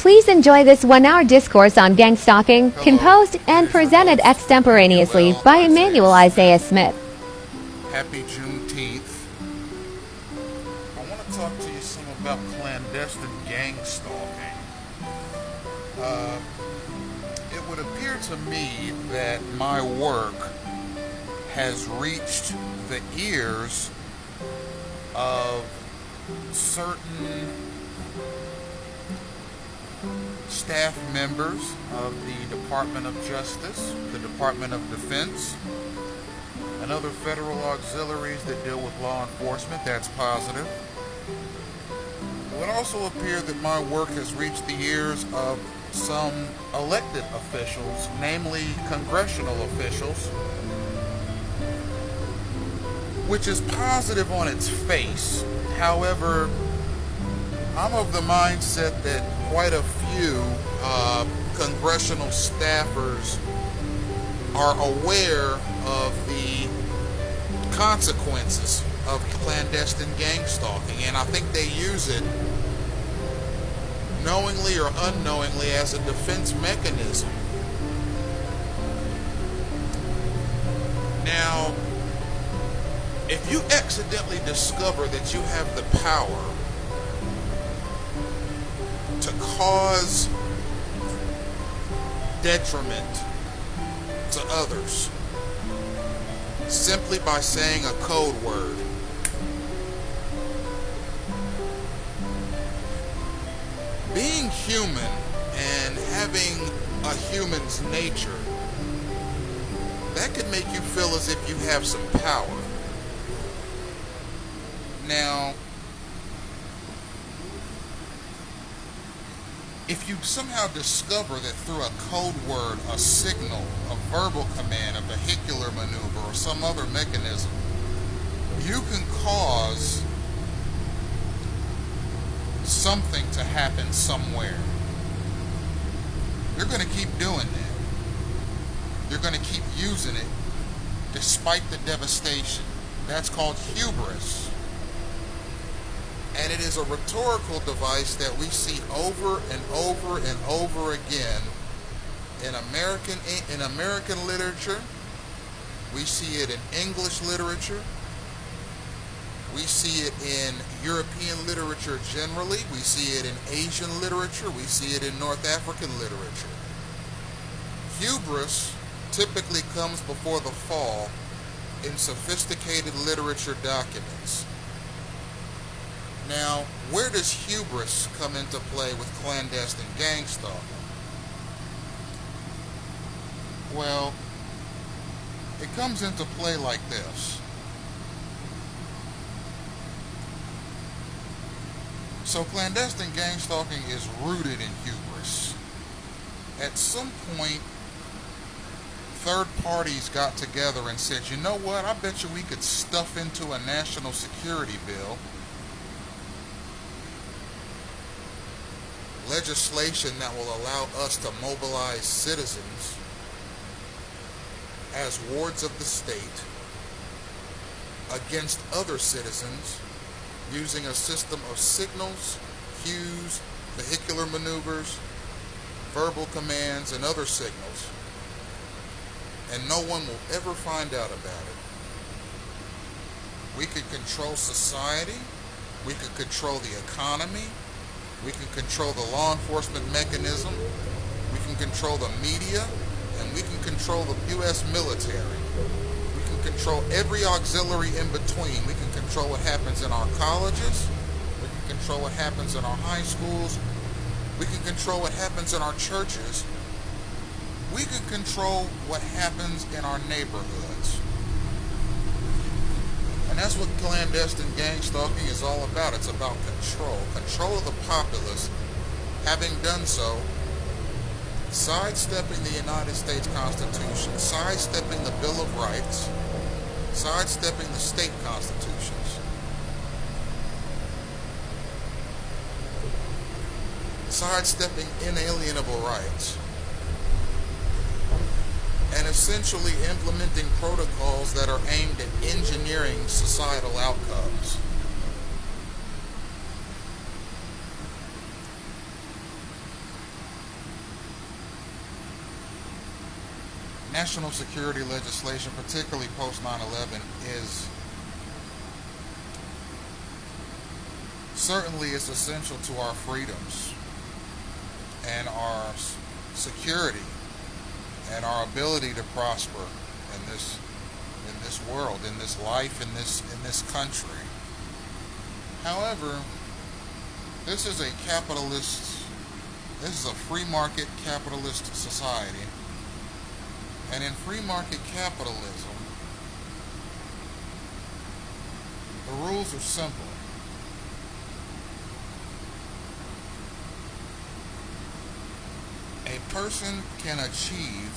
Please enjoy this one-hour discourse on gangstalking, composed and presented extemporaneously by Emmanuel Isaiah Smith. Happy Juneteenth. I want to talk to you some about clandestine gangstalking. It would appear to me that my work has reached the ears of certain staff members of the Department of Justice, the Department of Defense, and other federal auxiliaries that deal with law enforcement. That's positive. It would also appear that my work has reached the ears of some elected officials, namely congressional officials, which is positive on its face. However, I'm of the mindset that quite a few congressional staffers are aware of the consequences of clandestine gangstalking, and I think they use it knowingly or unknowingly as a defense mechanism. Now, if you accidentally discover that you have the power to cause detriment to others simply by saying a code word, being human and having a human's nature, that could make you feel as if you have some power. Now, if you somehow discover that through a code word, a signal, a verbal command, a vehicular maneuver, or some other mechanism, you can cause something to happen somewhere, you're going to keep doing that. You're going to keep using it despite the devastation. That's called hubris. And it is a rhetorical device that we see over and over and over again in American literature. We see it in English literature. We see it in European literature generally. We see it in Asian literature. We see it in North African literature. Hubris typically comes before the fall in sophisticated literature documents. Now, where does hubris come into play with clandestine gangstalking? Well, it comes into play like this. So clandestine gangstalking is rooted in hubris. At some point, third parties got together and said, you know what, I bet you we could stuff into a national security bill legislation that will allow us to mobilize citizens as wards of the state against other citizens using a system of signals, cues, vehicular maneuvers, verbal commands, and other signals. And no one will ever find out about it. We could control society. We could control the economy. We can control the law enforcement mechanism, we can control the media, and we can control the U.S. military. We can control every auxiliary in between. We can control what happens in our colleges. We can control what happens in our high schools. We can control what happens in our churches. We can control what happens in our neighborhoods. And that's what clandestine gangstalking is all about. It's about control. Control of the populace. Having done so, sidestepping the United States Constitution, sidestepping the Bill of Rights, sidestepping the state constitutions, sidestepping inalienable rights, and essentially implementing protocols that are aimed at engineering societal outcomes. national security legislation, particularly post 9/11, is essential to our freedoms and our security and our ability to prosper in this world, in this life, in this country. However, this is a free market capitalist society. And in free market capitalism, the rules are simple. A person can achieve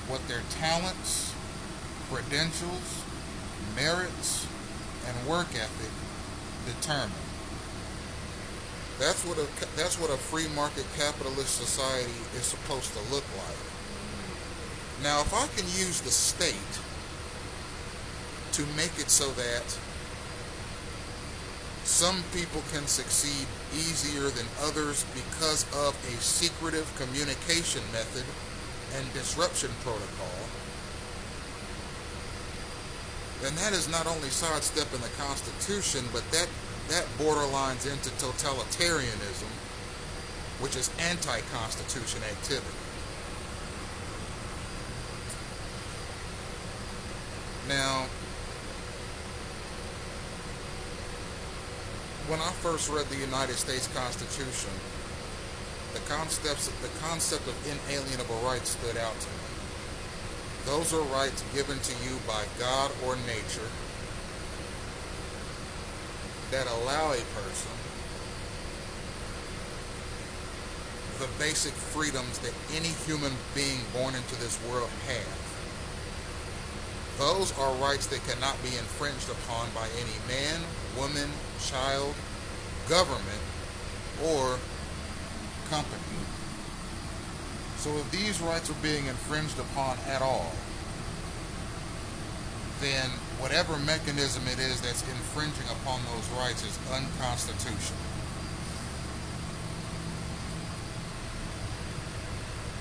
what their talents, credentials, merits, and work ethic determine. That's what a free market capitalist society is supposed to look like. Now, if I can use the state to make it so that some people can succeed easier than others because of a secretive communication method and disruption protocol, then that is not only sidestepping the Constitution, but that borderlines into totalitarianism, which is anti-Constitution activity. Now, when I first read the United States Constitution, the concept of inalienable rights stood out to me. Those are rights given to you by God or nature that allow a person the basic freedoms that any human being born into this world have. Those are rights that cannot be infringed upon by any man, woman, child, government, or company. So if these rights are being infringed upon at all, then whatever mechanism it is that's infringing upon those rights is unconstitutional.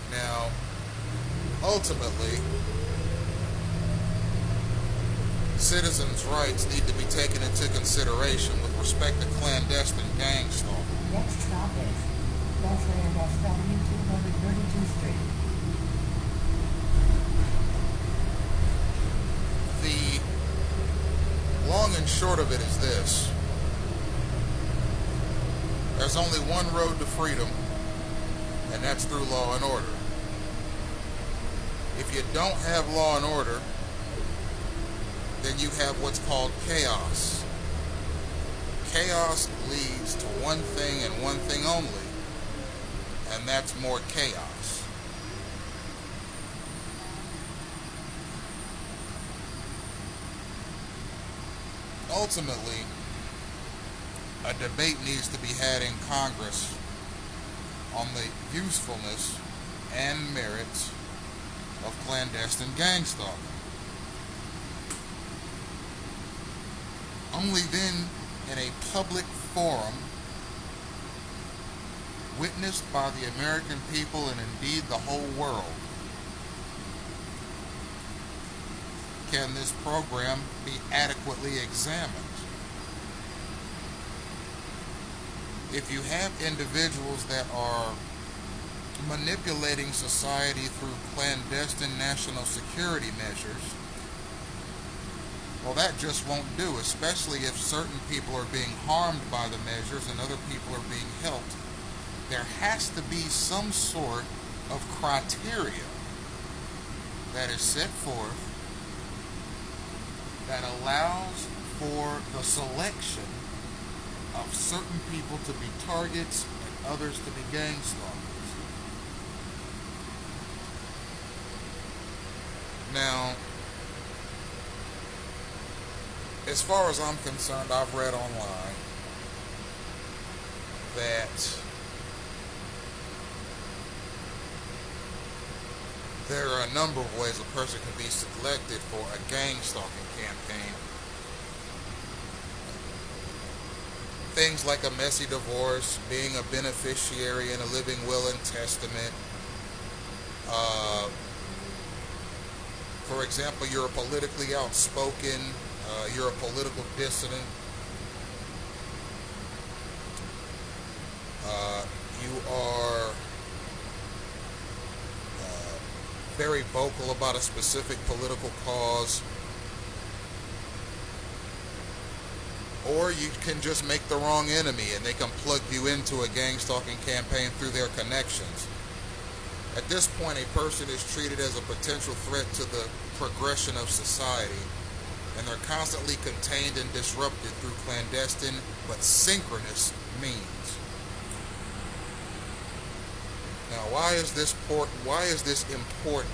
Now, ultimately, citizens' rights need to be taken into consideration with respect to clandestine gang stalking. Next stop is Westland SW 232 Street. The long and short of it is this. There's only one road to freedom, and that's through law and order. If you don't have law and order, then you have what's called chaos. Chaos leads to one thing and one thing only, and that's more chaos. Ultimately, a debate needs to be had in Congress on the usefulness and merits of clandestine gang stalking. Only then, in a public forum, witnessed by the American people and indeed the whole world, can this program be adequately examined. If you have individuals that are manipulating society through clandestine national security measures, well, that just won't do, especially if certain people are being harmed by the measures and other people are being helped. There has to be some sort of criteria that is set forth that allows for the selection of certain people to be targets and others to be gang stalkers. Now, as far as I'm concerned, I've read online that there are a number of ways a person can be selected for a gang stalking campaign. Things like a messy divorce, being a beneficiary in a living will and testament, For example, you're politically outspoken, you're a political dissident, you are very vocal about a specific political cause, or you can just make the wrong enemy and they can plug you into a gang-stalking campaign through their connections. At this point, a person is treated as a potential threat to the progression of society, and they're constantly contained and disrupted through clandestine but synchronous means. Now, why is this important?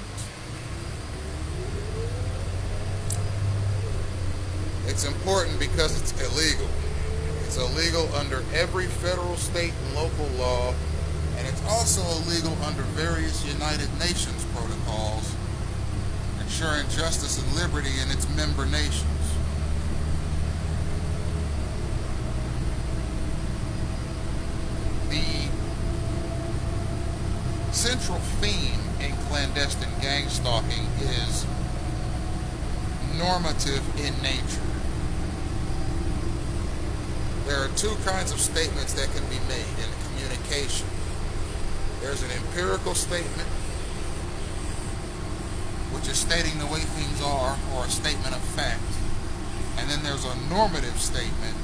It's important because it's illegal. It's illegal under every federal, state, and local law, and it's also illegal under various United Nations protocols, ensuring justice and liberty in its member nations. The central theme in clandestine gang stalking is normative in nature. There are two kinds of statements that can be made in communication. There's an empirical statement, which is stating the way things are, or a statement of fact. And then there's a normative statement,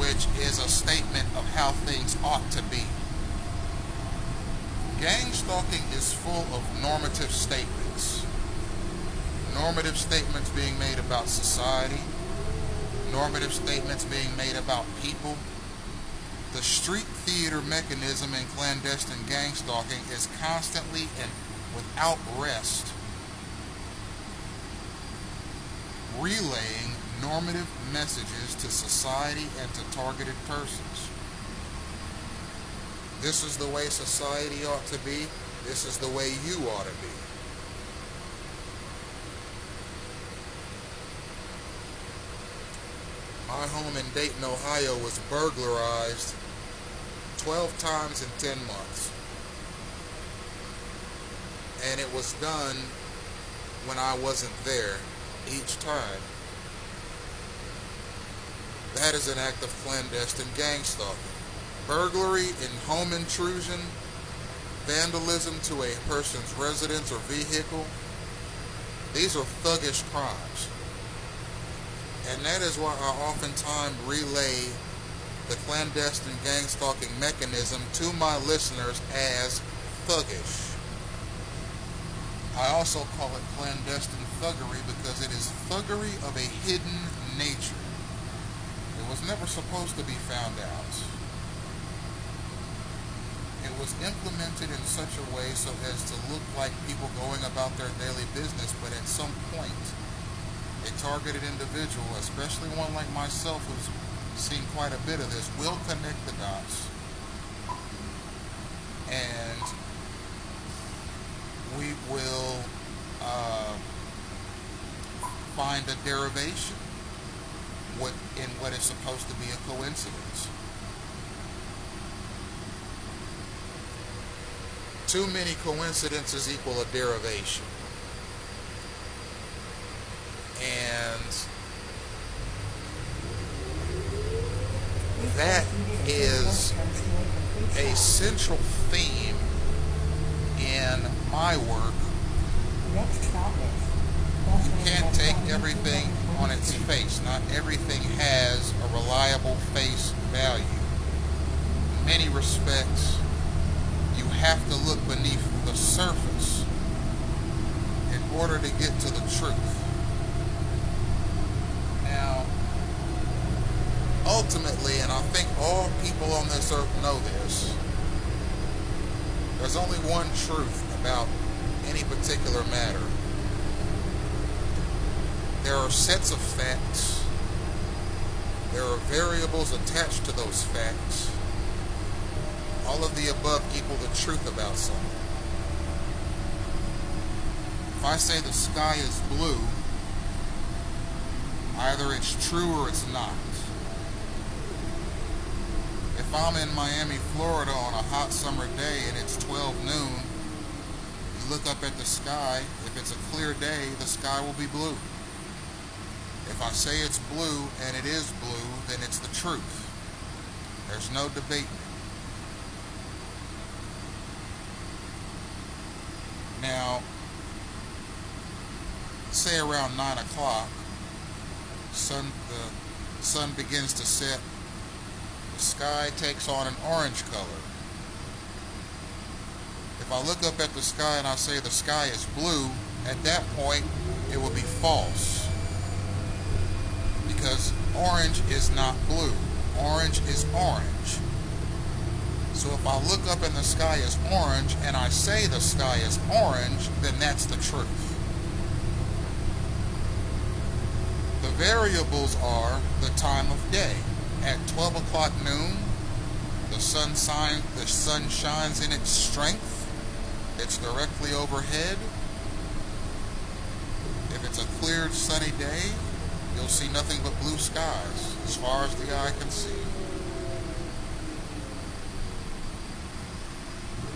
which is a statement of how things ought to be. Gang stalking is full of normative statements. Normative statements being made about society, normative statements being made about people. The street theater mechanism in clandestine gang stalking is constantly and without rest relaying normative messages to society and to targeted persons. This is the way society ought to be. This is the way you ought to be. My home in Dayton, Ohio was burglarized 12 times in 10 months. And it was done when I wasn't there each time. That is an act of clandestine gang stalking. Burglary and home intrusion, vandalism to a person's residence or vehicle, these are thuggish crimes. And that is why I oftentimes relay the clandestine gang stalking mechanism to my listeners as thuggish. I also call it clandestine thuggery because it is thuggery of a hidden nature. It was never supposed to be found out. It was implemented in such a way so as to look like people going about their daily business, but at some point, a targeted individual, especially one like myself who's seen quite a bit of this, will connect the dots. And we will find a derivation in what is supposed to be a coincidence. Too many coincidences equal a derivation. And that is a central theme in my work. You can't take everything on its face. Not everything has a reliable face value. In many respects, you have to look beneath the surface in order to get to the truth. Now, ultimately, and I think all people on this earth know this, there's only one truth about any particular matter. There are sets of facts. There are variables attached to those facts. All of the above equal the truth about something. If I say the sky is blue, either it's true or it's not. If I'm in Miami, Florida on a hot summer day and it's 12 noon, you look up at the sky, if it's a clear day, the sky will be blue. If I say it's blue and it is blue, then it's the truth. There's no debating it. Now, say around 9 o'clock, the sun begins to set, the sky takes on an orange color. If I look up at the sky and I say the sky is blue, at that point it will be false. Because orange is not blue. Orange is orange. So if I look up and the sky is orange and I say the sky is orange, then that's the truth. The variables are the time of day. At 12 o'clock noon, the sun shines in its strength. It's directly overhead. If it's a clear, sunny day, you'll see nothing but blue skies as far as the eye can see.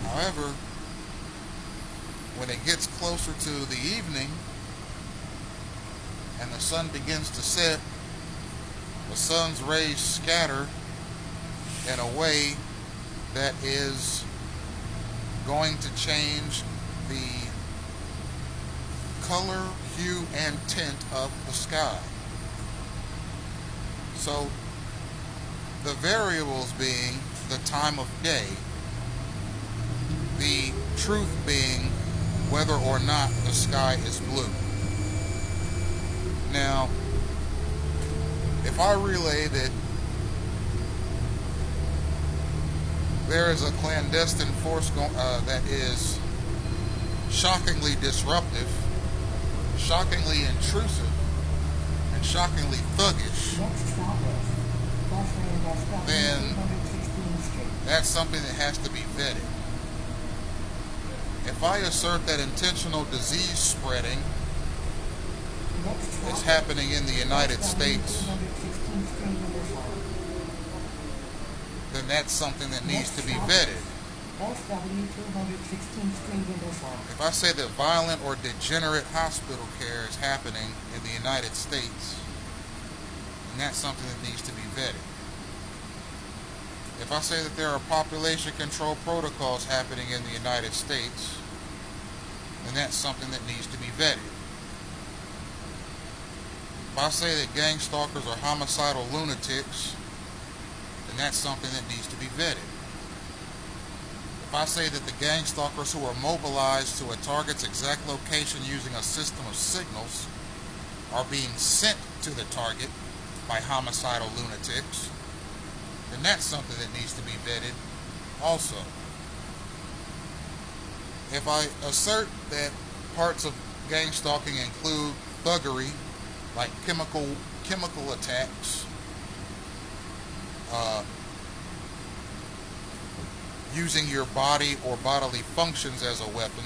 However, when it gets closer to the evening and the sun begins to set, the sun's rays scatter in a way that is going to change the color, hue, and tint of the sky. So the variables being the time of day, the truth being whether or not the sky is blue. Now, if I relay that there is a clandestine force that is shockingly disruptive, shockingly intrusive, and shockingly thuggish, then that's something that has to be vetted. If I assert that intentional disease spreading is happening in the United States, then that's something that needs to be vetted. If I say that violent or degenerate hospital care is happening in the United States, then that's something that needs to be vetted. If I say that there are population control protocols happening in the United States, then that's something that needs to be vetted. If I say that gang stalkers are homicidal lunatics, then that's something that needs to be vetted. If I say that the gang stalkers who are mobilized to a target's exact location using a system of signals are being sent to the target by homicidal lunatics, then that's something that needs to be vetted also. If I assert that parts of gang stalking include thuggery, like chemical attacks, using your body or bodily functions as a weapon,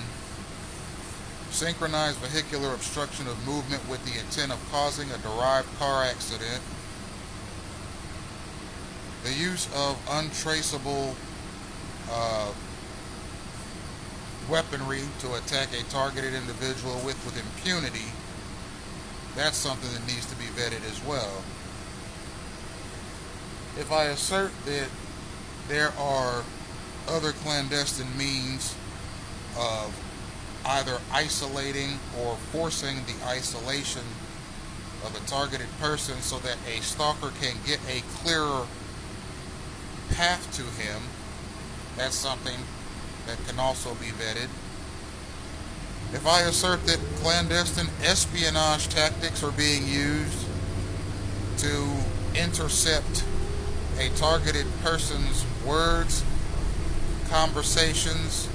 synchronized vehicular obstruction of movement with the intent of causing a derived car accident, the use of untraceable weaponry to attack a targeted individual with impunity, that's something that needs to be vetted as well. If I assert that there are other clandestine means of either isolating or forcing the isolation of a targeted person so that a stalker can get a clearer path to him, that's something that can also be vetted. If I assert that clandestine espionage tactics are being used to intercept a targeted person's words, conversations,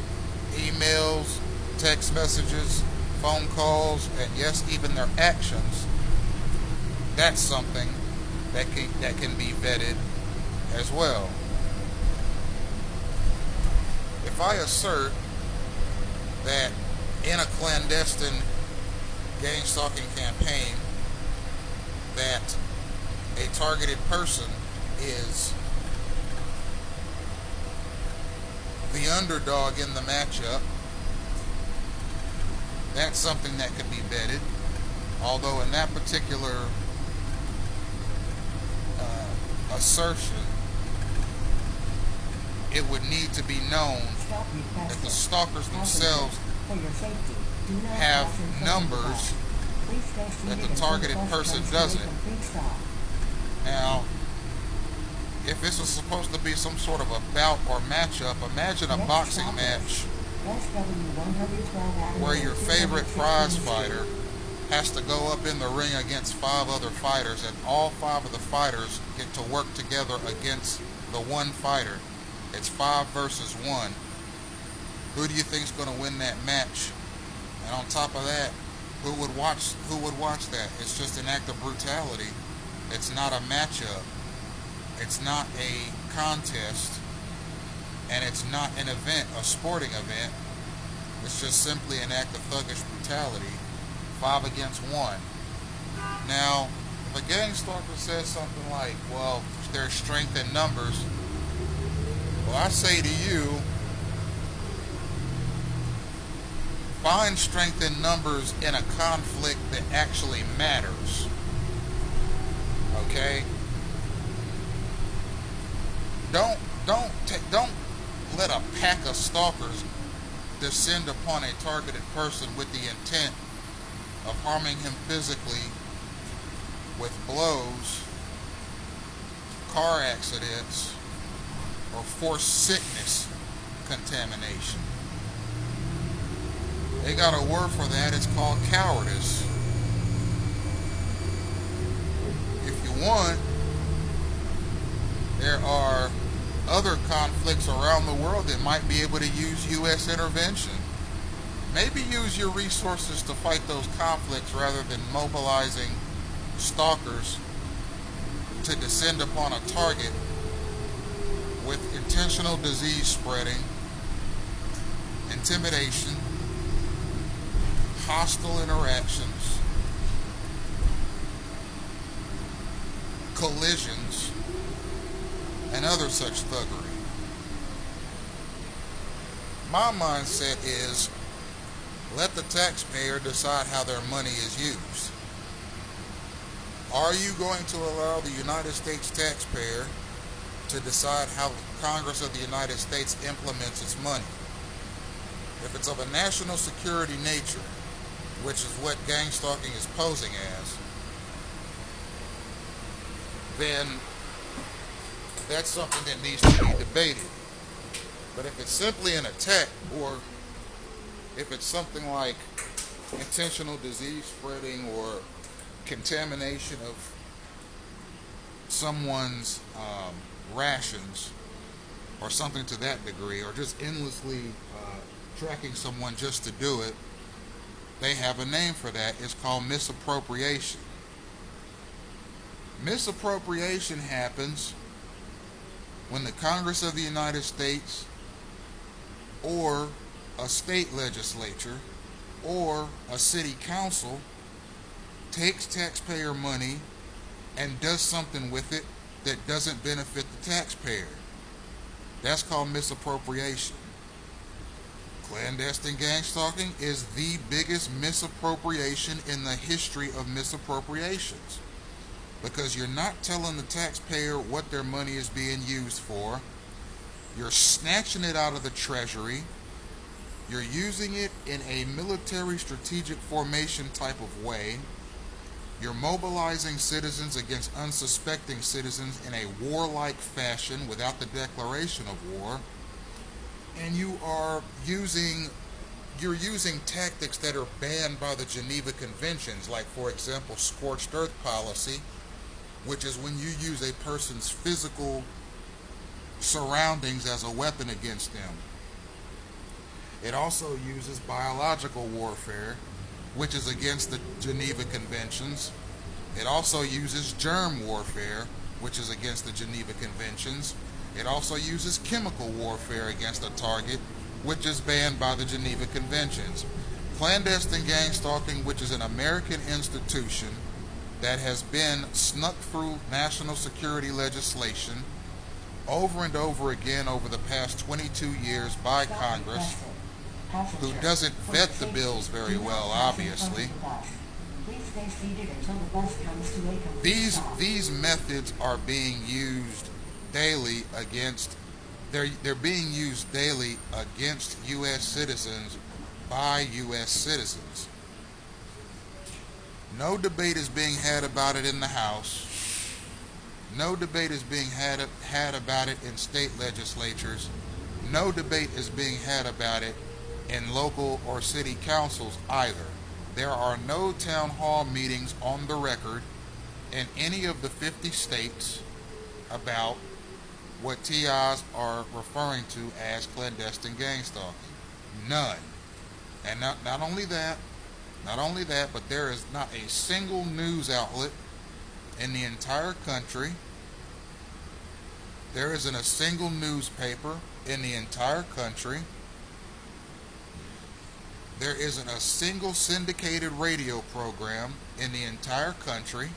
emails, text messages, phone calls, and yes, even their actions, that's something that can be vetted as well. If I assert that in a clandestine gang stalking campaign that a targeted person is the underdog in the matchup, that's something that could be vetted. Although in that particular assertion, it would need to be known that the stalkers themselves have numbers that the targeted person doesn't. Now, if this was supposed to be some sort of a bout or matchup, imagine a boxing match where your favorite prize fighter has to go up in the ring against 5 other fighters, and all 5 of the fighters get to work together against the one fighter. It's 5 versus 1. Who do you think is going to win that match? And on top of that, who would watch that? It's just an act of brutality. It's not a matchup. It's not a contest. And it's not an event, a sporting event. It's just simply an act of thuggish brutality. 5 against 1. Now, if a gang stalker says something like, well, there's strength in numbers, well, I say to you, find strength in numbers in a conflict that actually matters. Okay? Don't let a pack of stalkers descend upon a targeted person with the intent of harming him physically with blows, car accidents, or forced sickness contamination. They got a word for that. It's called cowardice. If you want, there are other conflicts around the world that might be able to use U.S. intervention. Maybe use your resources to fight those conflicts rather than mobilizing stalkers to descend upon a target with intentional disease spreading, intimidation, hostile interactions, collisions, and other such thuggery. My mindset is, let the taxpayer decide how their money is used. Are you going to allow the United States taxpayer to decide how Congress of the United States implements its money? If it's of a national security nature, which is what gang stalking is posing as, then that's something that needs to be debated. But if it's simply an attack, or if it's something like intentional disease spreading or contamination of someone's rations or something to that degree, or just endlessly tracking someone just to do it, they have a name for that. It's called misappropriation. Misappropriation happens when the Congress of the United States or a state legislature or a city council takes taxpayer money and does something with it that doesn't benefit the taxpayer. That's called misappropriation. Clandestine gang stalking is the biggest misappropriation in the history of misappropriations, because you're not telling the taxpayer what their money is being used for. You're snatching it out of the treasury. You're using it in a military strategic formation type of way. You're mobilizing citizens against unsuspecting citizens in a warlike fashion without the declaration of war. And you're using tactics that are banned by the Geneva Conventions, like, for example, scorched earth policy, which is when you use a person's physical surroundings as a weapon against them. It also uses biological warfare, which is against the Geneva Conventions. It also uses germ warfare, which is against the Geneva Conventions. It also uses chemical warfare against a target, which is banned by the Geneva Conventions. Clandestine gang stalking, which is an American institution that has been snuck through national security legislation over and over again over the past 22 years by Congress, who doesn't vet the bills very well, obviously. Please stay seated until the bus comes to a complete stop. These methods are being used daily against they're being used daily against U.S. citizens by U.S. citizens. No debate is being had about it in the House. No debate is being had about it in state legislatures. No debate is being had about it in local or city councils either. There are no town hall meetings on the record in any of the 50 states about what TIs are referring to as clandestine gangstalking. None. And not only that, but there is not a single news outlet in the entire country. There isn't a single newspaper in the entire country. There isn't a single syndicated radio program in the entire country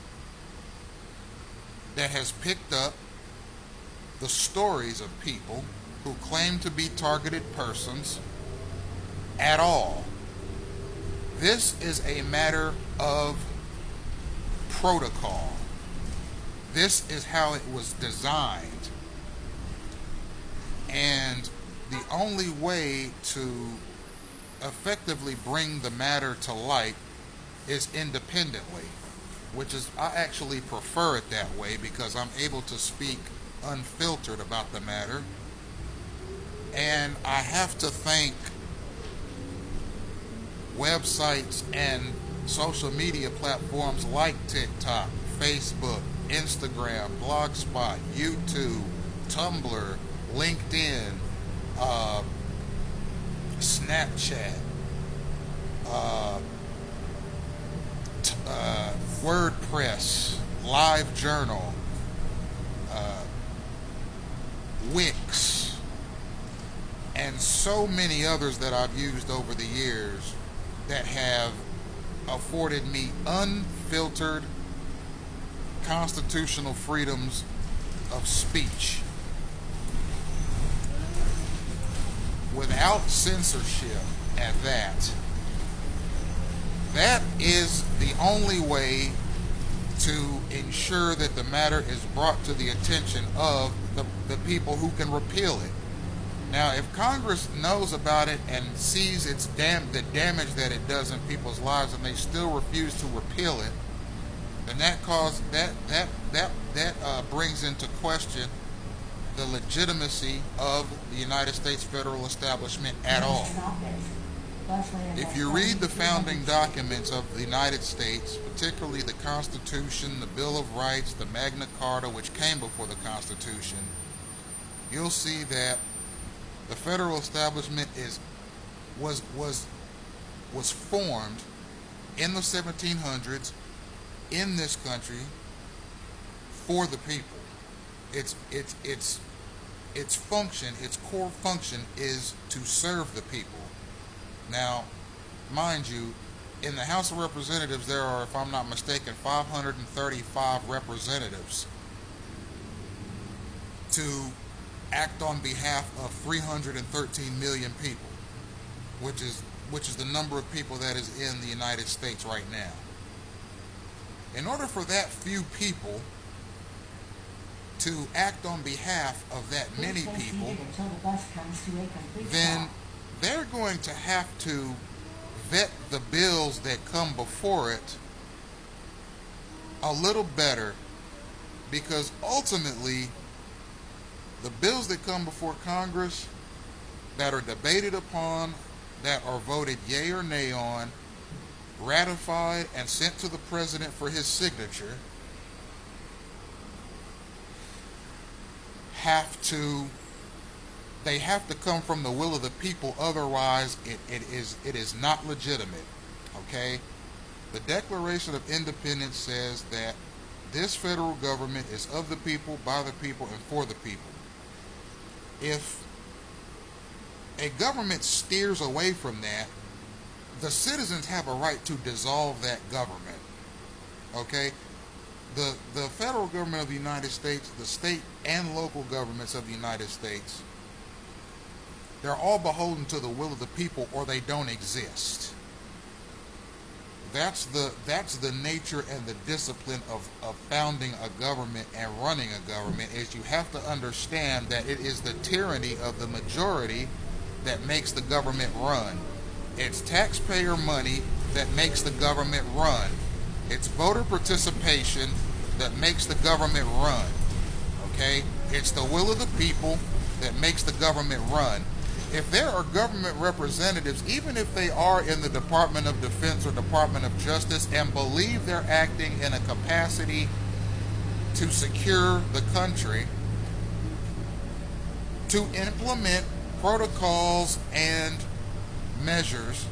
that has picked up the stories of people who claim to be targeted persons at all. This is a matter of protocol. This is how it was designed. And the only way to effectively bring the matter to light is independently, which is, I actually prefer it that way because I'm able to speak unfiltered about the matter. And I have to thank websites and social media platforms like TikTok, Facebook, Instagram, Blogspot, YouTube, Tumblr, LinkedIn, Snapchat, WordPress, LiveJournal, Wix, and so many others that I've used over the years that have afforded me unfiltered constitutional freedoms of speech without censorship at that. That is the only way to ensure that the matter is brought to the attention of the people who can repeal it. Now, if Congress knows about it and sees the damage that it does in people's lives, and they still refuse to repeal it, then that brings into question the legitimacy of the United States federal establishment at all. If you read the founding documents of the United States, particularly the Constitution, the Bill of Rights, the Magna Carta, which came before the Constitution, you'll see that the federal establishment was formed in the 1700s in this country for the people. Its function, its core function, is to serve the people. Now, mind you, in the House of Representatives there are, if I'm not mistaken, 535 representatives to act on behalf of 313 million people, which is the number of people that is in the United States right now. In order for that few people to act on behalf of that many people, then they're going to have to vet the bills that come before it a little better, because ultimately the bills that come before Congress that are debated upon, that are voted yea or nay on, ratified and sent to the president for his signature, have to come from the will of the people. Otherwise it is not legitimate. Okay? The Declaration of Independence says that this federal government is of the people, by the people, and for the people. If a government steers away from that, the citizens have a right to dissolve that government. Okay? The federal government of the United States, the state and local governments of the United States They're all beholden to the will of the people, or they don't exist. That's the nature and the discipline of founding a government and running a government, is you have to understand that it is the tyranny of the majority that makes the government run. It's taxpayer money that makes the government run. It's voter participation that makes the government run. Okay? It's the will of the people that makes the government run. If there are government representatives, even if they are in the Department of Defense or Department of Justice, and believe they're acting in a capacity to secure the country, to implement protocols and measures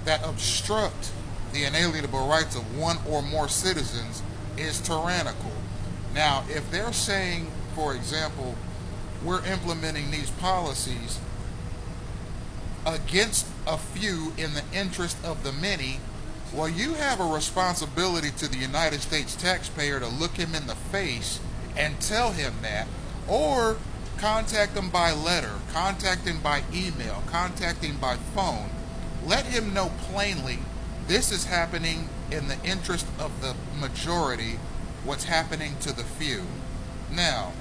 that obstruct the inalienable rights of one or more citizens is tyrannical. Now, if they're saying, for example, we're implementing these policies against a few in the interest of the many, well, you have a responsibility to the United States taxpayer to look him in the face and tell him that, or contact him by letter, contact him by email, contact him by phone. Let him know plainly this is happening in the interest of the majority, what's happening to the few. Now,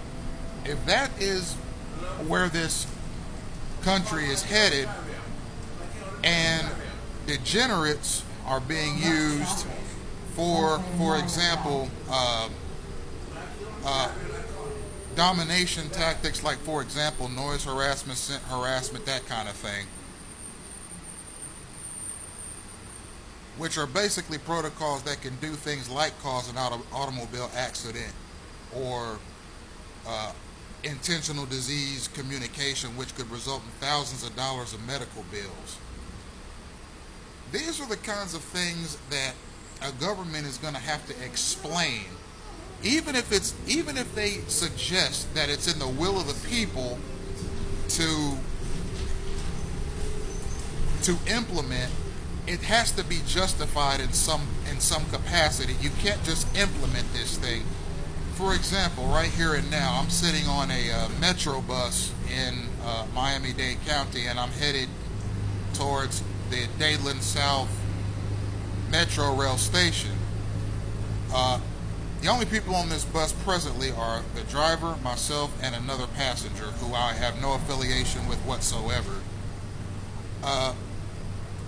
if that is where this country is headed, and degenerates are being used for example, domination tactics, like, for example, noise harassment, scent harassment, that kind of thing, which are basically protocols that can do things like cause an automobile accident, or intentional disease communication, which could result in thousands of dollars of medical bills. These are the kinds of things that a government is going to have to explain, even if they suggest that it's in the will of the people to implement. It has to be justified in some capacity. You can't just implement this thing. For example, right here and now, I'm sitting on a metro bus in Miami-Dade County, and I'm headed towards the Dadeland South Metro Rail Station. The only people on this bus presently are the driver, myself, and another passenger who I have no affiliation with whatsoever.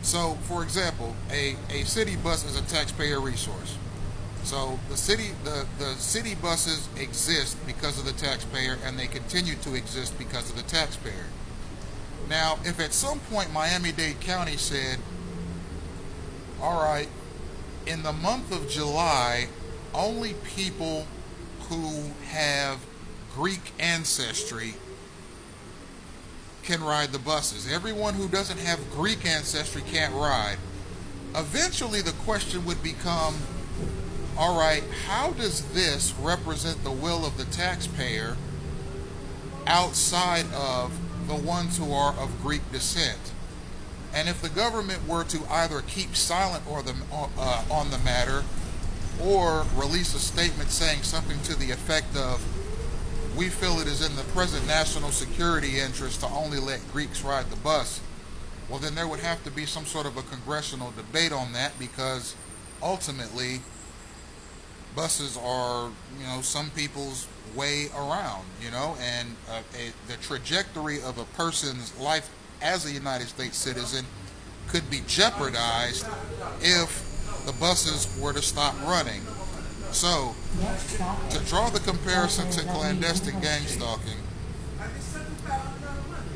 So, for example, a city bus is a taxpayer resource. So the city buses exist because of the taxpayer, and they continue to exist because of the taxpayer. Now, if at some point Miami-Dade County said, all right, in the month of July, only people who have Greek ancestry can ride the buses. Everyone who doesn't have Greek ancestry can't ride. Eventually the question would become, all right, how does this represent the will of the taxpayer outside of the ones who are of Greek descent? And if the government were to either keep silent on the matter, or release a statement saying something to the effect of, we feel it is in the present national security interest to only let Greeks ride the bus, well, then there would have to be some sort of a congressional debate on that, because ultimately buses are, some people's way around, and the trajectory of a person's life as a United States citizen could be jeopardized if the buses were to stop running. So, to draw the comparison to clandestine gang stalking,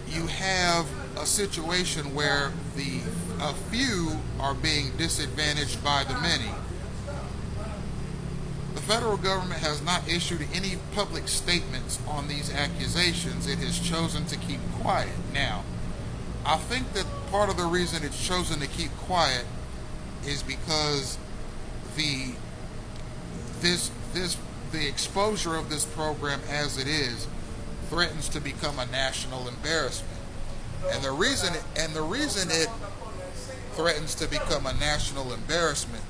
you have a situation where a few are being disadvantaged by the many. The federal government has not issued any public statements on these accusations. It has chosen to keep quiet. Now, I think that part of the reason it's chosen to keep quiet is because the exposure of this program as it is threatens to become a national embarrassment. And the reason it threatens to become a national embarrassment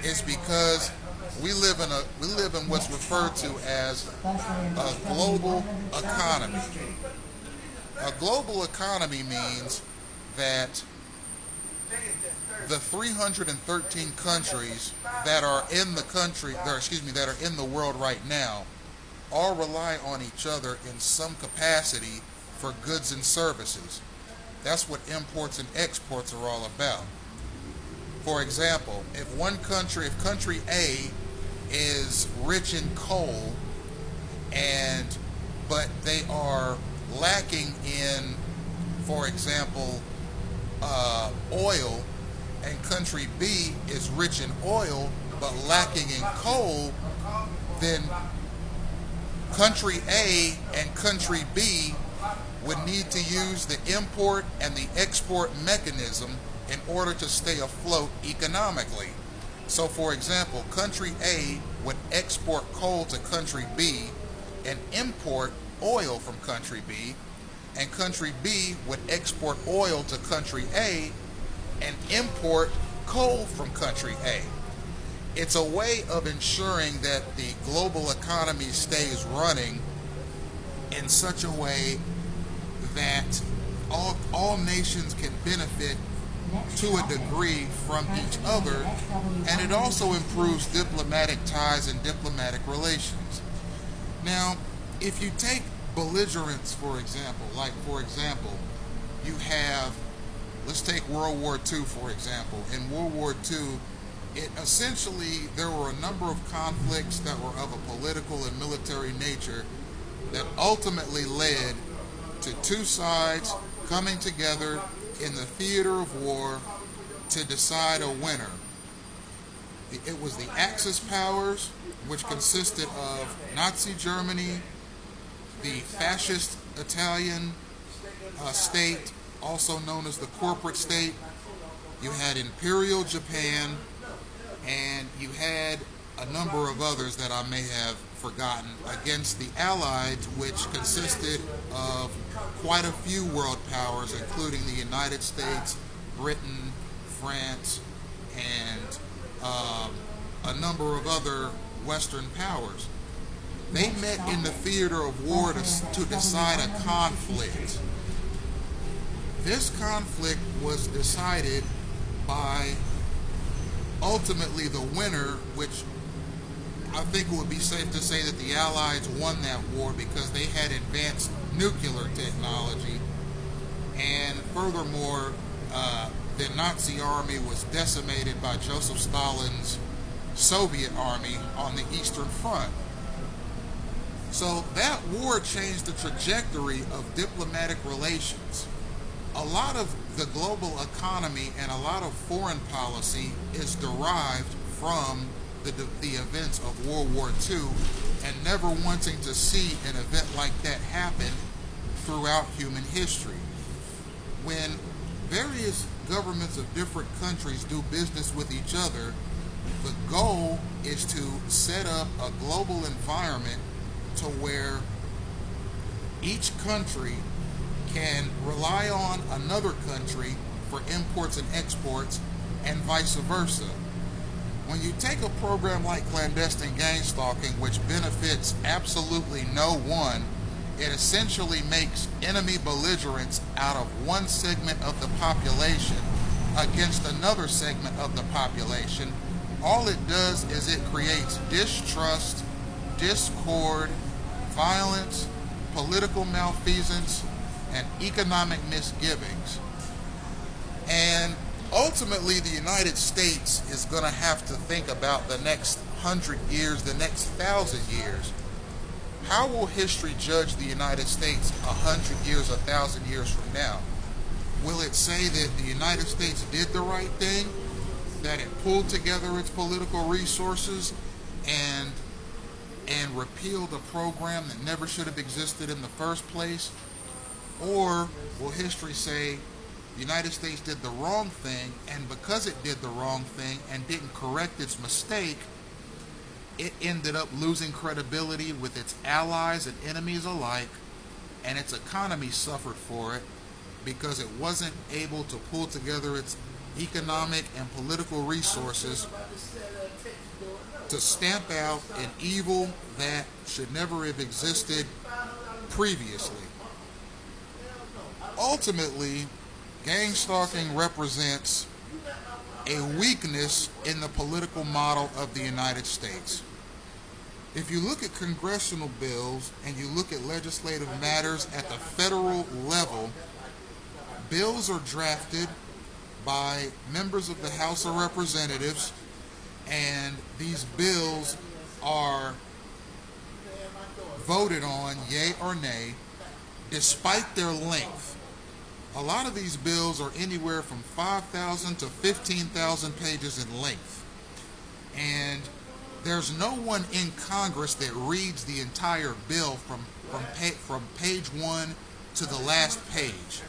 is because we live in what's referred to as a global economy. A global economy means that the 313 countries that are in the that are in the world right now all rely on each other in some capacity for goods and services. That's what imports and exports are all about. For example, if country A is rich in coal but they are lacking in, for example, oil, and country B is rich in oil but lacking in coal, then country A and country B would need to use the import and the export mechanism in order to stay afloat economically. So, for example, country A would export coal to country B and import oil from country B, and country B would export oil to country A and import coal from country A. It's a way of ensuring that the global economy stays running in such a way that all nations can benefit to a degree from each other, and it also improves diplomatic ties and diplomatic relations. Now, if you take belligerents, for example, you have, let's take World War II, for example. In World War II, there were a number of conflicts that were of a political and military nature that ultimately led to two sides coming together in the theater of war to decide a winner. It was the Axis powers, which consisted of Nazi Germany, the fascist Italian state, also known as the corporate state. You had Imperial Japan, and you had a number of others that I may have forgotten, against the Allies, which consisted of quite a few world powers, including the United States, Britain, France, and a number of other Western powers. They met in the theater of war to decide a conflict. This conflict was decided by ultimately the winner, which I think it would be safe to say that the Allies won that war because they had advanced nuclear technology, and furthermore, the Nazi army was decimated by Joseph Stalin's Soviet army on the Eastern Front. So that war changed the trajectory of diplomatic relations. A lot of the global economy and a lot of foreign policy is derived from the events of World War II, and never wanting to see an event like that happen throughout human history. When various governments of different countries do business with each other, the goal is to set up a global environment to where each country can rely on another country for imports and exports, and vice versa. When you take a program like clandestine gangstalking, which benefits absolutely no one, it essentially makes enemy belligerents out of one segment of the population against another segment of the population. All it does is it creates distrust, discord, violence, political malfeasance, and economic misgivings. And ultimately, the United States is going to have to think about the next 100 years, the next 1,000 years. How will history judge the United States 100 years, 1,000 years from now? Will it say that the United States did the right thing, that it pulled together its political resources and repealed a program that never should have existed in the first place? Or will history say the United States did the wrong thing, and because it did the wrong thing and didn't correct its mistake, it ended up losing credibility with its allies and enemies alike, and its economy suffered for it because it wasn't able to pull together its economic and political resources to stamp out an evil that should never have existed previously. ultimately, gang stalking represents a weakness in the political model of the United States. If you look at congressional bills and you look at legislative matters at the federal level, bills are drafted by members of the House of Representatives, and these bills are voted on, yay or nay, despite their length. A lot of these bills are anywhere from 5,000 to 15,000 pages in length. And there's no one in Congress that reads the entire bill from page one to the last page.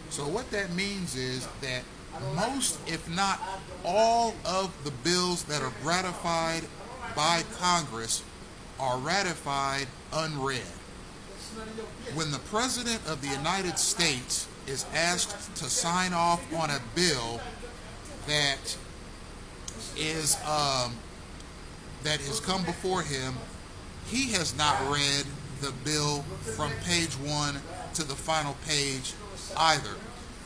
So what that means is that most, if not all, of the bills that are ratified by Congress are ratified unread. When the President of the United States is asked to sign off on a bill that is that has come before him, he has not read the bill from page one to the final page either.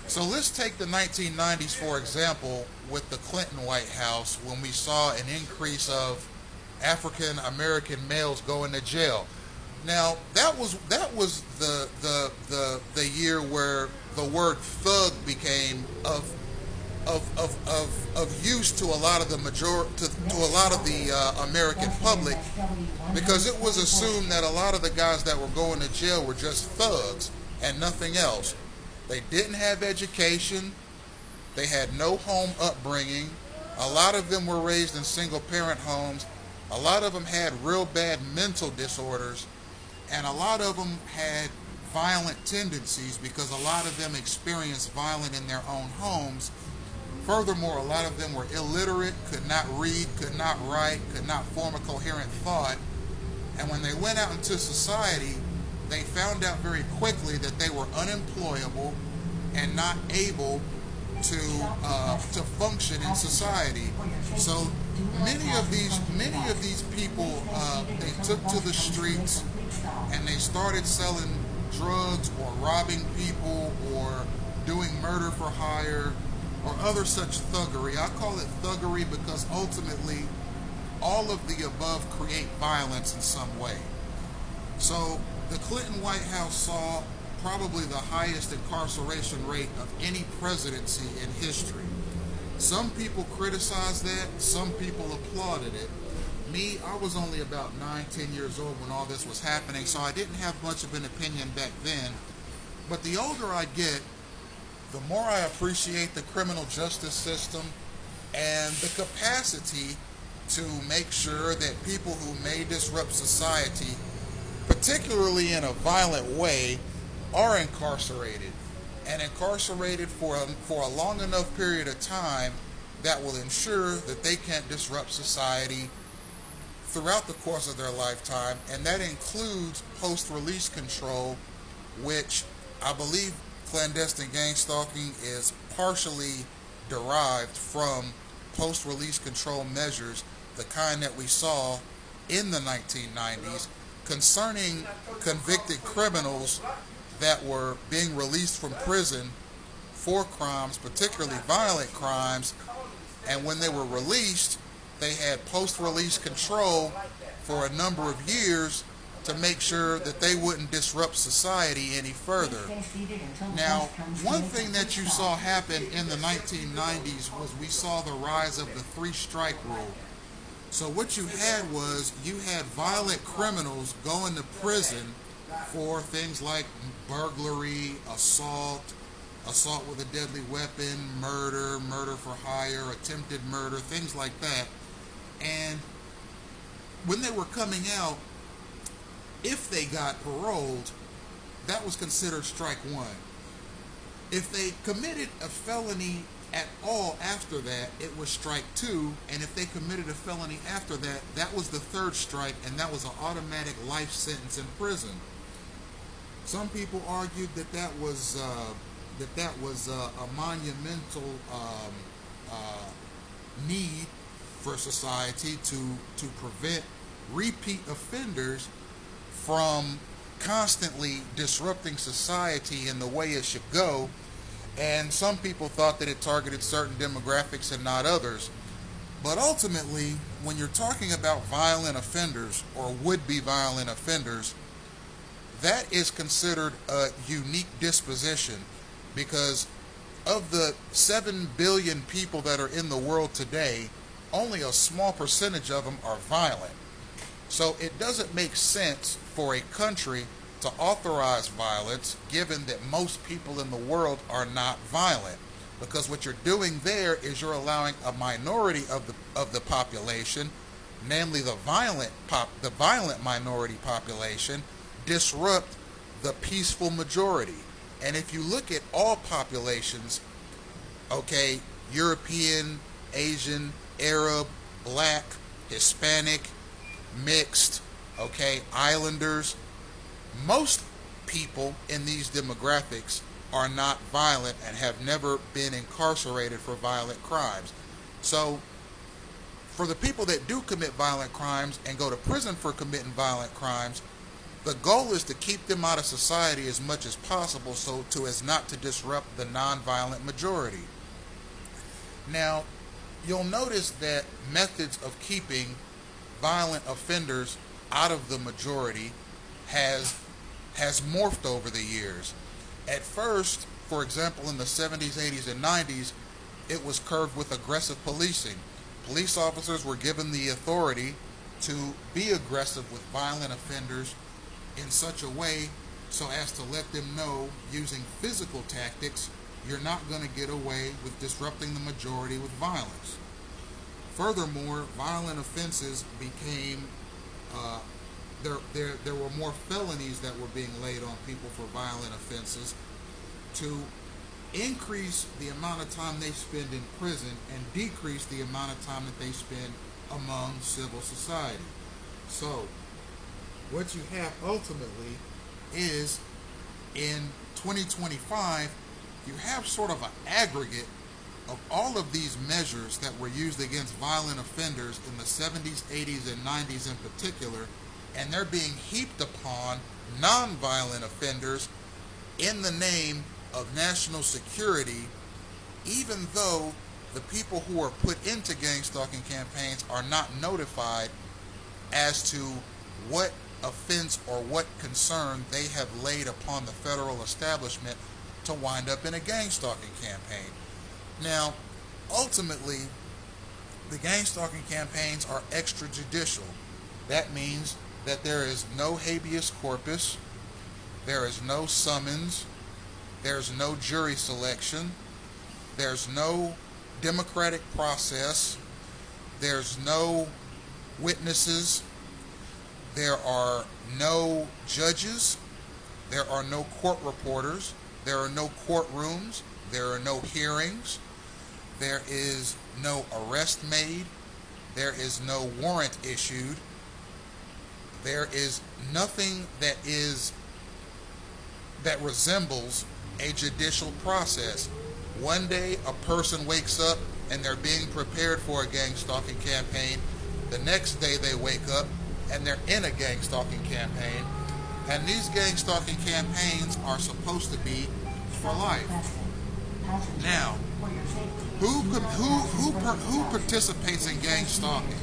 So let's take the 1990s, for example, with the Clinton White House, when we saw an increase of African American males going to jail. Now that was the year where the word thug became of use to a lot of the American public, because it was assumed that a lot of the guys that were going to jail were just thugs and nothing else. They didn't have education. They had no home upbringing. A lot of them were raised in single parent homes. A lot of them had real bad mental disorders, and a lot of them had violent tendencies because a lot of them experienced violence in their own homes. Furthermore, a lot of them were illiterate, could not read, could not write, could not form a coherent thought. And when they went out into society, they found out very quickly that they were unemployable and not able to function in society. So many of these people, they took to the streets and they started selling drugs or robbing people or doing murder for hire or other such thuggery. I call it thuggery because ultimately all of the above create violence in some way. So the Clinton White House saw probably the highest incarceration rate of any presidency in history. Some people criticized that, some people applauded it. Me, I was only about 9-10 years old when all this was happening, so I didn't have much of an opinion back then. But the older I get, the more I appreciate the criminal justice system and the capacity to make sure that people who may disrupt society, particularly in a violent way, are incarcerated, and incarcerated for a long enough period of time that will ensure that they can't disrupt society throughout the course of their lifetime. And that includes post-release control, which I believe clandestine gang stalking is partially derived from post-release control measures, the kind that we saw in the 1990s concerning convicted criminals that were being released from prison for crimes, particularly violent crimes, and when they were released, they had post-release control for a number of years to make sure that they wouldn't disrupt society any further. Now, one thing that you saw happen in the 1990s was we saw the rise of the three-strike rule. So what you had was you had violent criminals going to prison for things like burglary, assault with a deadly weapon, murder, murder for hire, attempted murder, things like that. And when they were coming out, if they got paroled, that was considered strike one. If they committed a felony at all after that, it was strike two, and if they committed a felony after that, that was the third strike, and that was an automatic life sentence in prison. Some people argued that that was a monumental need for society to prevent repeat offenders from constantly disrupting society in the way it should go, and some people thought that it targeted certain demographics and not others. But ultimately, when you're talking about violent offenders or would-be violent offenders, that is considered a unique disposition, because of the 7 billion people that are in the world today, only a small percentage of them are violent. So it doesn't make sense for a country to authorize violence given that most people in the world are not violent. Because what you're doing there is you're allowing a minority of the population, namely the violent minority population, disrupt the peaceful majority. And if you look at all populations, okay, European, Asian, Arab, black, Hispanic, mixed, okay, islanders, most people in these demographics are not violent and have never been incarcerated for violent crimes. So for the people that do commit violent crimes and go to prison for committing violent crimes, the goal is to keep them out of society as much as possible so as not to disrupt the non-violent majority. Now, you'll notice that methods of keeping violent offenders out of the majority has morphed over the years. At first, for example, in the 70s, 80s, and 90s, it was curved with aggressive policing. Police officers were given the authority to be aggressive with violent offenders in such a way so as to let them know, using physical tactics, you're not going to get away with disrupting the majority with violence. Furthermore, violent offenses became, there were more felonies that were being laid on people for violent offenses to increase the amount of time they spend in prison and decrease the amount of time that they spend among civil society. So, what you have ultimately is, in 2025, you have sort of an aggregate of all of these measures that were used against violent offenders in the 70s, 80s, and 90s in particular, and they're being heaped upon non-violent offenders in the name of national security, even though the people who are put into gang-stalking campaigns are not notified as to what offense or what concern they have laid upon the federal establishment to wind up in a gang-stalking campaign. Now, ultimately, the gang-stalking campaigns are extrajudicial. That means that there is no habeas corpus, there is no summons, there's no jury selection, there's no democratic process, there's no witnesses, there are no judges, there are no court reporters, there are no courtrooms, there are no hearings, there is no arrest made, there is no warrant issued, there is nothing that resembles a judicial process. One day a person wakes up and they're being prepared for a gang-stalking campaign. The next day they wake up and they're in a gang-stalking campaign. And these gang-stalking campaigns are supposed to be for life. Now, who participates in gang stalking?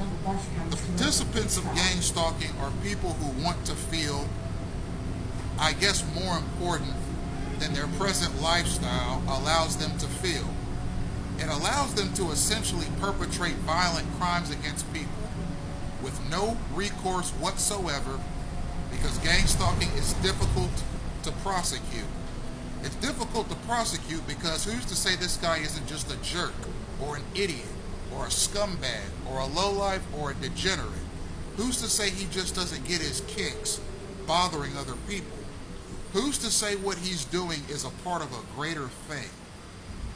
The participants of gang stalking are people who want to feel, I guess, more important than their present lifestyle allows them to feel. It allows them to essentially perpetrate violent crimes against people with no recourse whatsoever, because gang stalking is difficult to prosecute. It's difficult to prosecute because who's to say this guy isn't just a jerk or an idiot or a scumbag or a lowlife or a degenerate? Who's to say he just doesn't get his kicks bothering other people? Who's to say what he's doing is a part of a greater thing?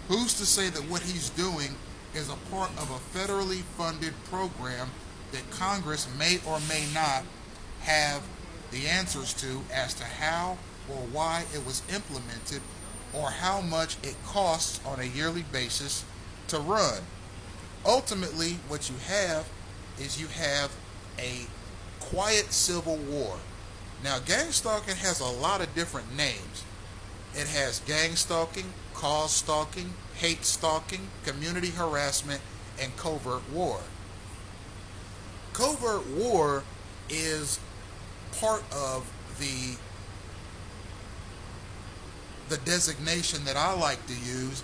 Who's to say that what he's doing is a part of a federally funded program that Congress may or may not have the answers to as to how or why it was implemented, or how much it costs on a yearly basis to run? Ultimately, what you have is you have a quiet civil war Now, gang stalking has a lot of different names. It has gang stalking, cause stalking, hate stalking, community harassment, and covert war. Covert war is part of the designation that I like to use,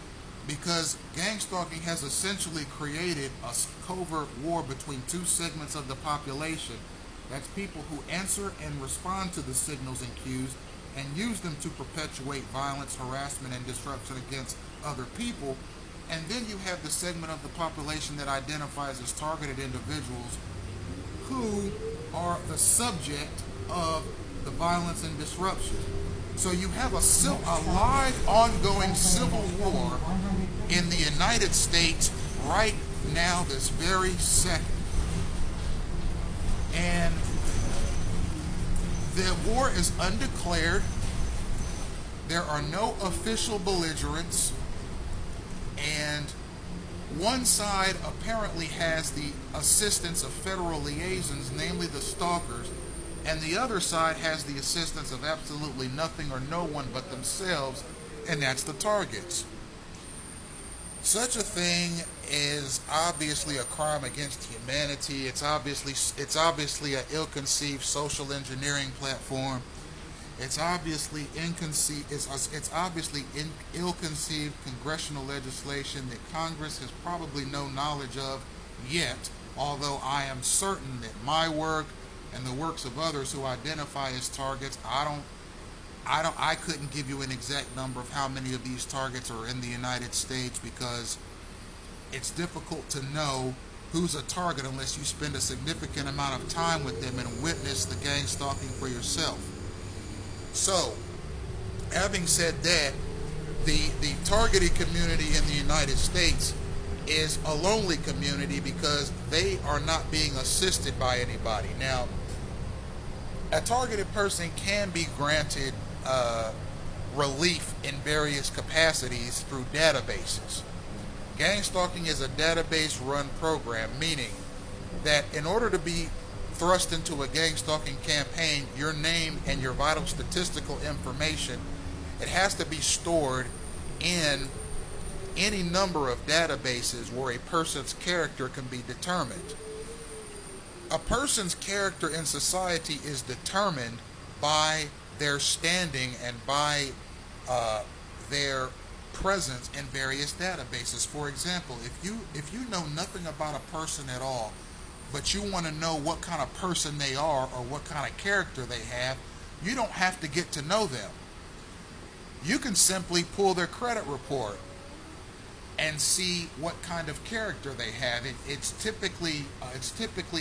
because gang stalking has essentially created a covert war between two segments of the population. That's people who answer and respond to the signals and cues and use them to perpetuate violence, harassment, and disruption against other people. And then you have the segment of the population that identifies as targeted individuals who are the subject of the violence and disruption. So you have a live, ongoing civil war in the United States right now, this very second. And the war is undeclared. There are no official belligerents. And one side apparently has the assistance of federal liaisons, namely the stalkers, and the other side has the assistance of absolutely nothing or no one but themselves, and that's the targets. Such a thing is obviously a crime against humanity. It's obviously an ill-conceived social engineering platform. It's obviously ill-conceived congressional legislation that Congress has probably no knowledge of yet, although I am certain that my work and the works of others who identify as targets, I couldn't give you an exact number of how many of these targets are in the United States, because it's difficult to know who's a target unless you spend a significant amount of time with them and witness the gang stalking for yourself. So, having said that, the targeted community in the United States is a lonely community because they are not being assisted by anybody. Now, a targeted person can be granted relief in various capacities through databases. Gang stalking is a database-run program, meaning that in order to be thrust into a gang stalking campaign, your name and your vital statistical information, it has to be stored in any number of databases where a person's character can be determined. A person's character in society is determined by their standing and by their presence in various databases. For example, if you know nothing about a person at all, but you want to know what kind of person they are or what kind of character they have, you don't have to get to know them. You can simply pull their credit report and see what kind of character they have. It's typically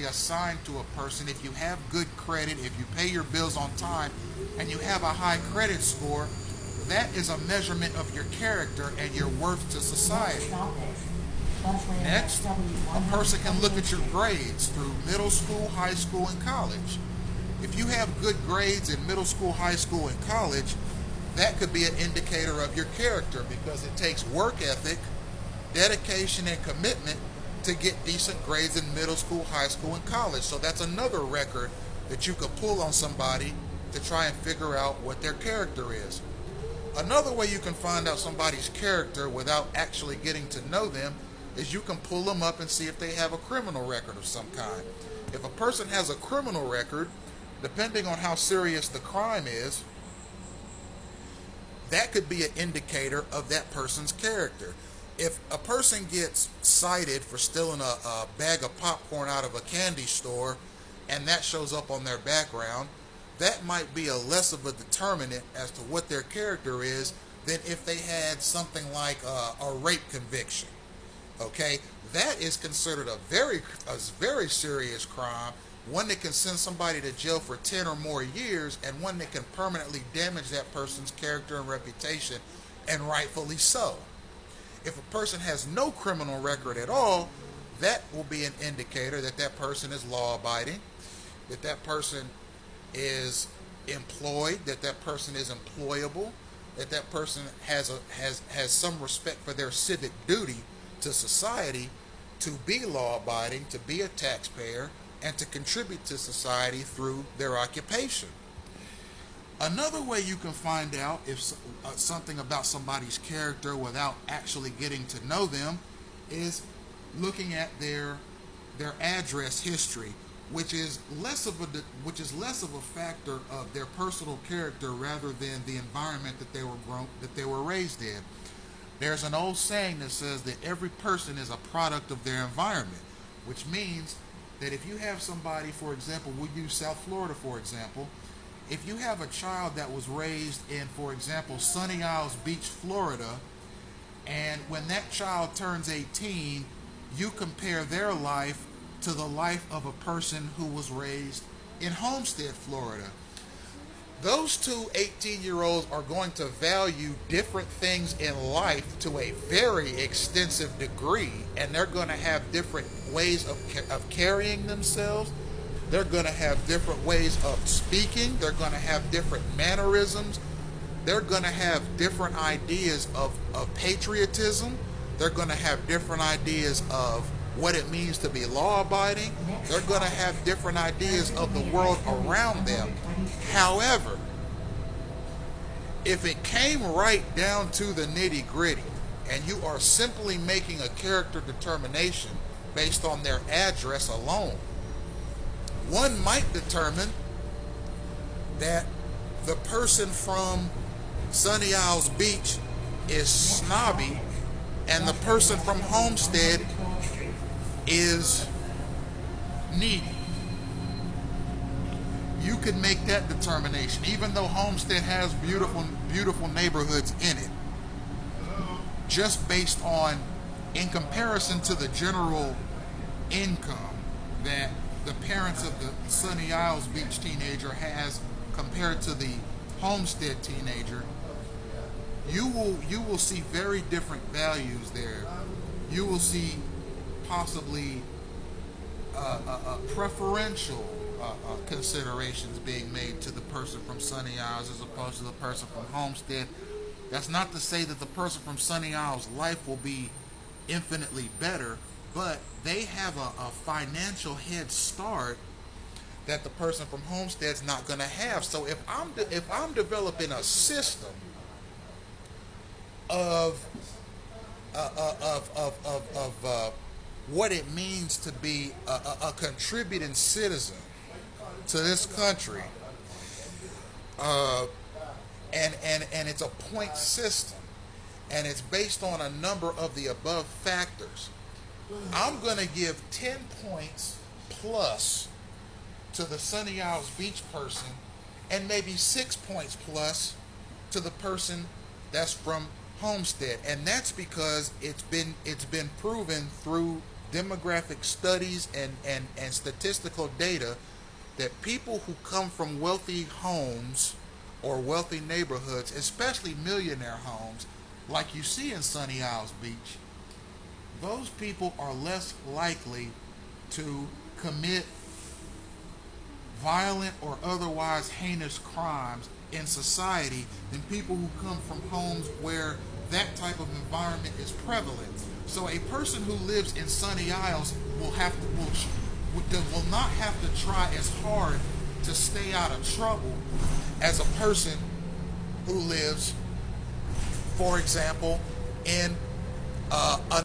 assigned to a person if you have good credit, if you pay your bills on time, and you have a high credit score. That is a measurement of your character and your worth to society. Next, a person can look at your grades through middle school, high school, and college. If you have good grades in middle school, high school, and college, that could be an indicator of your character, because it takes work ethic, dedication, and commitment to get decent grades in middle school, high school, and college. So that's another record that you could pull on somebody to try and figure out what their character is. Another way you can find out somebody's character without actually getting to know them is you can pull them up and see if they have a criminal record of some kind. If a person has a criminal record, depending on how serious the crime is, that could be an indicator of that person's character. If a person gets cited for stealing a bag of popcorn out of a candy store and that shows up on their background, that might be a less of a determinant as to what their character is than if they had something like a rape conviction. Okay, that is considered a very serious crime, one that can send somebody to jail for 10 or more years, and one that can permanently damage that person's character and reputation, and rightfully so. If a person has no criminal record at all, that will be an indicator that that person is law-abiding, that that person is employed, that that person is employable, that that person has some respect for their civic duty to society, to be law-abiding, to be a taxpayer, and to contribute to society through their occupation. Another way you can find out if something about somebody's character without actually getting to know them is looking at their address history, which is less of a factor of their personal character rather than the environment that they were raised in. There's an old saying that says that every person is a product of their environment, which means that if you have somebody, for example, we'll use South Florida for example, if you have a child that was raised in, for example, Sunny Isles Beach, Florida, and when that child turns 18, you compare their life to the life of a person who was raised in Homestead, Florida. Those two 18-year-olds are going to value different things in life to a very extensive degree, and they're going to have different ways of carrying themselves. They're going to have different ways of speaking. They're going to have different mannerisms. They're going to have different ideas of patriotism. They're going to have different ideas of what it means to be law-abiding. They're going to have different ideas of the world around them. However, if it came right down to the nitty-gritty, and you are simply making a character determination based on their address alone, one might determine that the person from Sunny Isles Beach is snobby and the person from Homestead is needy. You could make that determination, even though Homestead has beautiful neighborhoods in it, just based on, in comparison to the general income that the parents of the Sunny Isles Beach teenager has compared to the Homestead teenager. You will see very different values there. You will see possibly preferential considerations being made to the person from Sunny Isles as opposed to the person from Homestead. That's not to say that the person from Sunny Isles' life will be infinitely better, but they have a financial head start that the person from Homestead's not going to have. So if I'm developing a system of what it means to be a contributing citizen to this country, and it's a point system, and it's based on a number of the above factors, I'm going to give 10 points plus to the Sunny Isles Beach person, and maybe 6 points plus to the person that's from Homestead. And that's because it's been proven through demographic studies and statistical data that people who come from wealthy homes or wealthy neighborhoods, especially millionaire homes like you see in Sunny Isles Beach, those people are less likely to commit violent or otherwise heinous crimes in society than people who come from homes where that type of environment is prevalent. So a person who lives in Sunny Isles will not have to try as hard to stay out of trouble as a person who lives, for example, in a